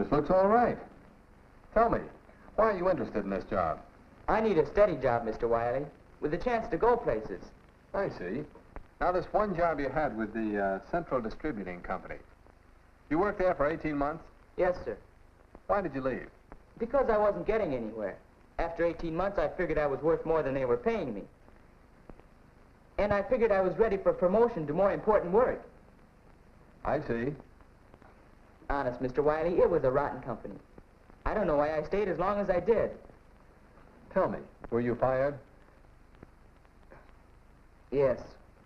This looks all right. Tell me, why are you interested in this job? I need a steady job, Mr. Wiley, with a chance to go places. I see. Now, this one job you had with the Central Distributing Company, you worked there for 18 months? Yes, sir. Why did you leave? Because I wasn't getting anywhere. After 18 months, I figured I was worth more than they were paying me. And I figured I was ready for promotion to more important work. I see. Honest, Mr. Wiley, it was a rotten company. I don't know why I stayed as long as I did. Tell me, were you fired? Yes,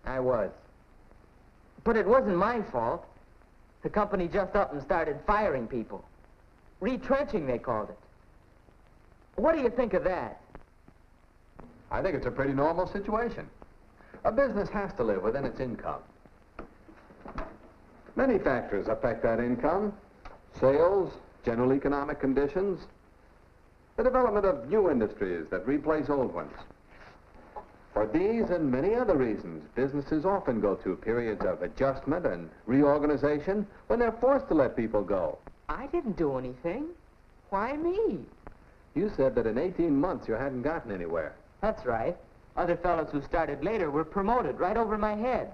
I was. But it wasn't my fault. The company just up and started firing people. Retrenching, they called it. What do you think of that? I think it's a pretty normal situation. A business has to live within its income. Many factors affect that income. Sales, general economic conditions, the development of new industries that replace old ones. For these and many other reasons, businesses often go through periods of adjustment and reorganization when they're forced to let people go. I didn't do anything. Why me? You said that in 18 months you hadn't gotten anywhere. That's right. Other fellows who started later were promoted right over my head.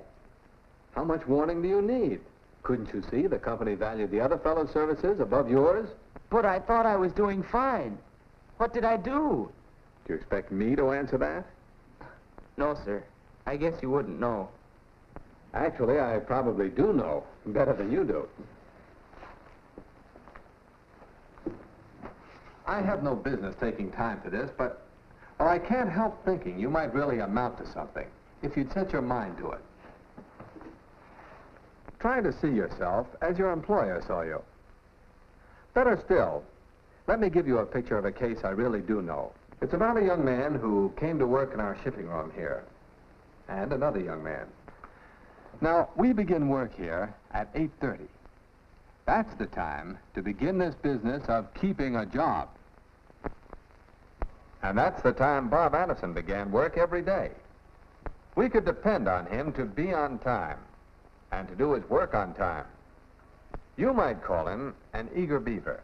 How much warning do you need? Couldn't you see the company valued the other fellow's services above yours? But I thought I was doing fine. What did I do? Do you expect me to answer that? No, sir. I guess you wouldn't know. Actually, I probably do know, better than you do. I have no business taking time for this, but I can't help thinking you might really amount to something if you'd set your mind to it. Try to see yourself as your employer saw you. Better still, let me give you a picture of a case I really do know. It's about a young man who came to work in our shipping room here, and another young man. Now, we begin work here at 8:30. That's the time to begin this business of keeping a job. And that's the time Bob Anderson began work every day. We could depend on him to be on time and to do his work on time. You might call him an eager beaver,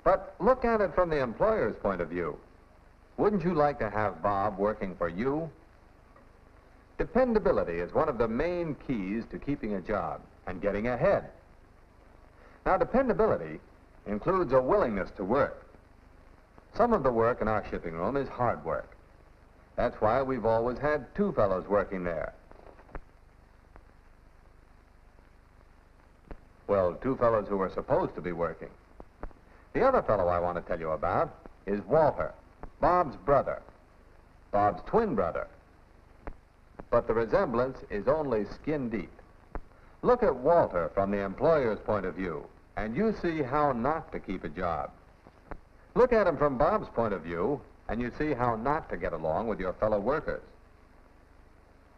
but look at it from the employer's point of view. Wouldn't you like to have Bob working for you? Dependability is one of the main keys to keeping a job and getting ahead. Now, dependability includes a willingness to work. Some of the work in our shipping room is hard work. That's why we've always had two fellows working there. Well, two fellows who were supposed to be working. The other fellow I want to tell you about is Walter, Bob's brother, Bob's twin brother. But the resemblance is only skin deep. Look at Walter from the employer's point of view, and you see how not to keep a job. Look at him from Bob's point of view, and you see how not to get along with your fellow workers.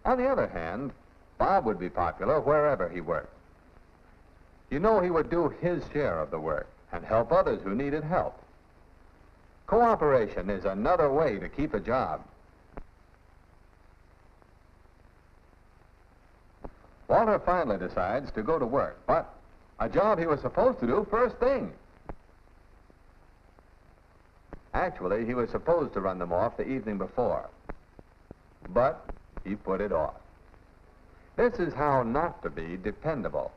On the other hand, Bob would be popular wherever he worked. You know, he would do his share of the work and help others who needed help. Cooperation is another way to keep a job. Walter finally decides to go to work, but a job he was supposed to do first thing. Actually, he was supposed to run them off the evening before, but he put it off. This is how not to be dependable,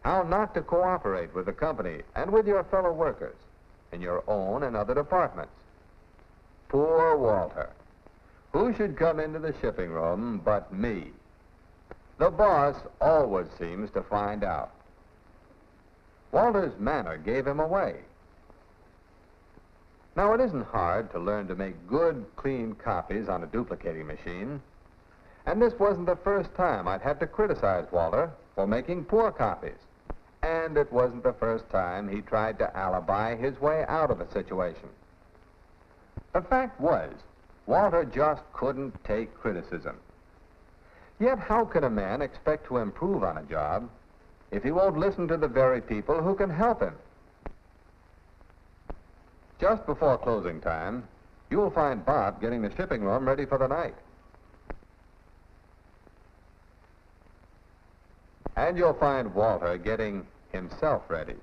how not to cooperate with the company and with your fellow workers in your own and other departments. Poor Walter. Who should come into the shipping room but me? The boss always seems to find out. Walter's manner gave him away. Now, it isn't hard to learn to make good, clean copies on a duplicating machine. And this wasn't the first time I'd had to criticize Walter for making poor copies. And it wasn't the first time he tried to alibi his way out of a situation. The fact was, Walter just couldn't take criticism. Yet how can a man expect to improve on a job if he won't listen to the very people who can help him? Just before closing time, you'll find Bob getting the shipping room ready for the night. And you'll find Walter getting himself ready.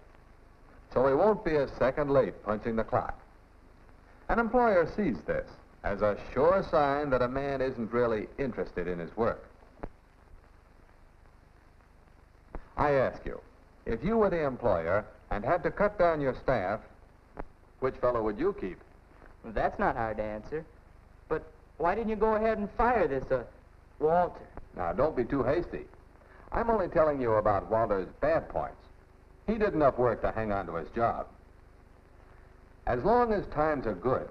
so he won't be a second late punching the clock. An employer sees this as a sure sign that a man isn't really interested in his work. I ask you, if you were the employer and had to cut down your staff, which fellow would you keep? Well, that's not hard to answer. But why didn't you go ahead and fire this, Walter? Now, don't be too hasty. I'm only telling you about Walter's bad points. He did enough work to hang on to his job. As long as times are good,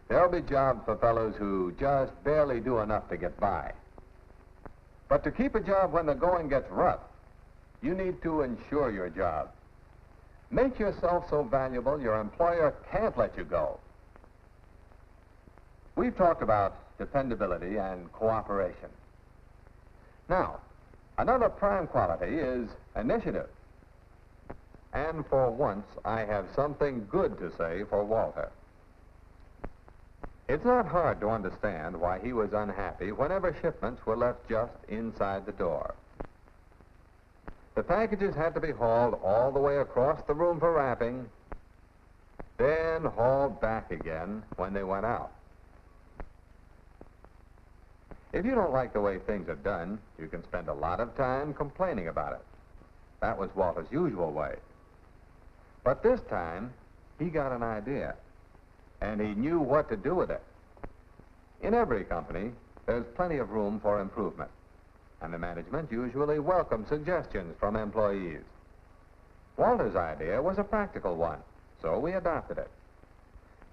there'll be jobs for fellows who just barely do enough to get by. But to keep a job when the going gets rough, you need to insure your job. Make yourself so valuable your employer can't let you go. We've talked about dependability and cooperation. Now, another prime quality is initiative. And for once, I have something good to say for Walter. It's not hard to understand why he was unhappy whenever shipments were left just inside the door. The packages had to be hauled all the way across the room for wrapping, then hauled back again when they went out. If you don't like the way things are done, you can spend a lot of time complaining about it. That was Walter's usual way. But this time, he got an idea, and he knew what to do with it. In every company, there's plenty of room for improvement, and the management usually welcomes suggestions from employees. Walter's idea was a practical one, so we adopted it.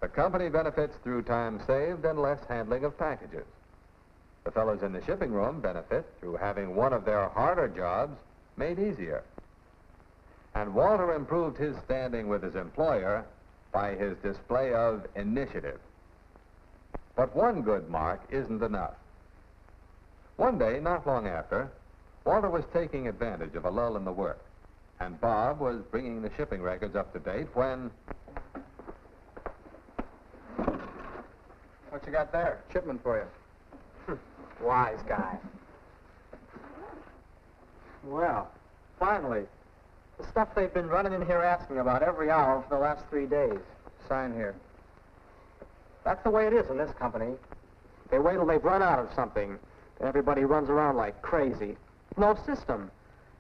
The company benefits through time saved and less handling of packages. The fellows in the shipping room benefit through having one of their harder jobs made easier. And Walter improved his standing with his employer by his display of initiative. But one good mark isn't enough. One day, not long after, Walter was taking advantage of a lull in the work, and Bob was bringing the shipping records up to date when... What you got there? Shipment for you. Wise guy. Well, finally. The stuff they've been running in here asking about every hour for the last 3 days. Sign here. That's the way it is in this company. They wait till they've run out of something. Then everybody runs around like crazy. No system.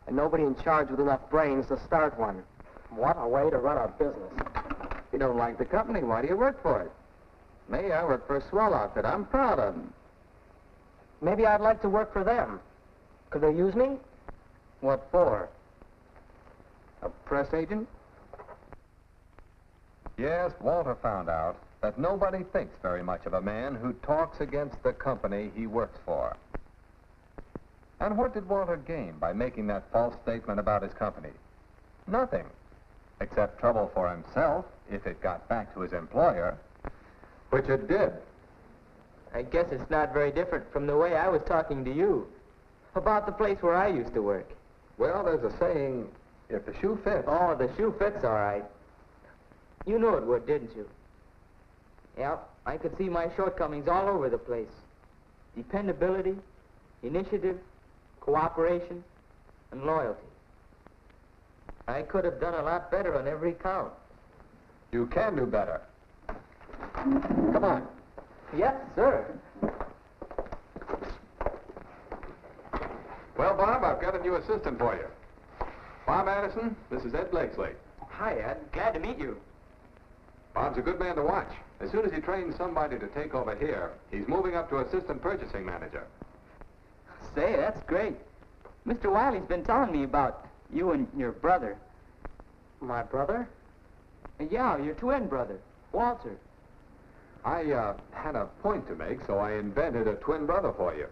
And nobody in charge with enough brains to start one. What a way to run a business. You don't like the company. Why do you work for it? Me, I work for a swell outfit. I'm proud of them. Maybe I'd like to work for them. Could they use me? What for? A press agent? Yes, Walter found out that nobody thinks very much of a man who talks against the company he works for. And what did Walter gain by making that false statement about his company? Nothing, except trouble for himself if it got back to his employer, which it did. I guess it's not very different from the way I was talking to you about the place where I used to work. Well, there's a saying, if the shoe fits. Oh, the shoe fits all right. You knew it would, didn't you? Yeah, I could see my shortcomings all over the place. Dependability, initiative, cooperation, and loyalty. I could have done a lot better on every count. You can do better. Come on. Yes, sir. Well, Bob, I've got a new assistant for you. Bob Addison, this is Ed Blakesley. Hi, Ed. Glad to meet you. Bob's a good man to watch. As soon as he trains somebody to take over here, he's moving up to assistant purchasing manager. Say, that's great. Mr. Wiley's been telling me about you and your brother. My brother? Yeah, your twin brother, Walter. I had a point to make, so I invented a twin brother for you.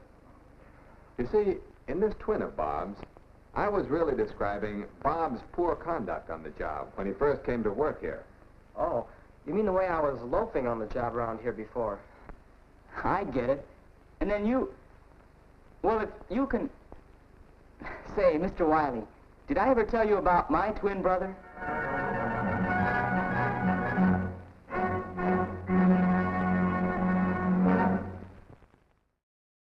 You see, in this twin of Bob's, I was really describing Bob's poor conduct on the job when he first came to work here. Oh, you mean the way I was loafing on the job around here before? I get it. And then you... Well, if you can... Say, Mr. Wiley, did I ever tell you about my twin brother?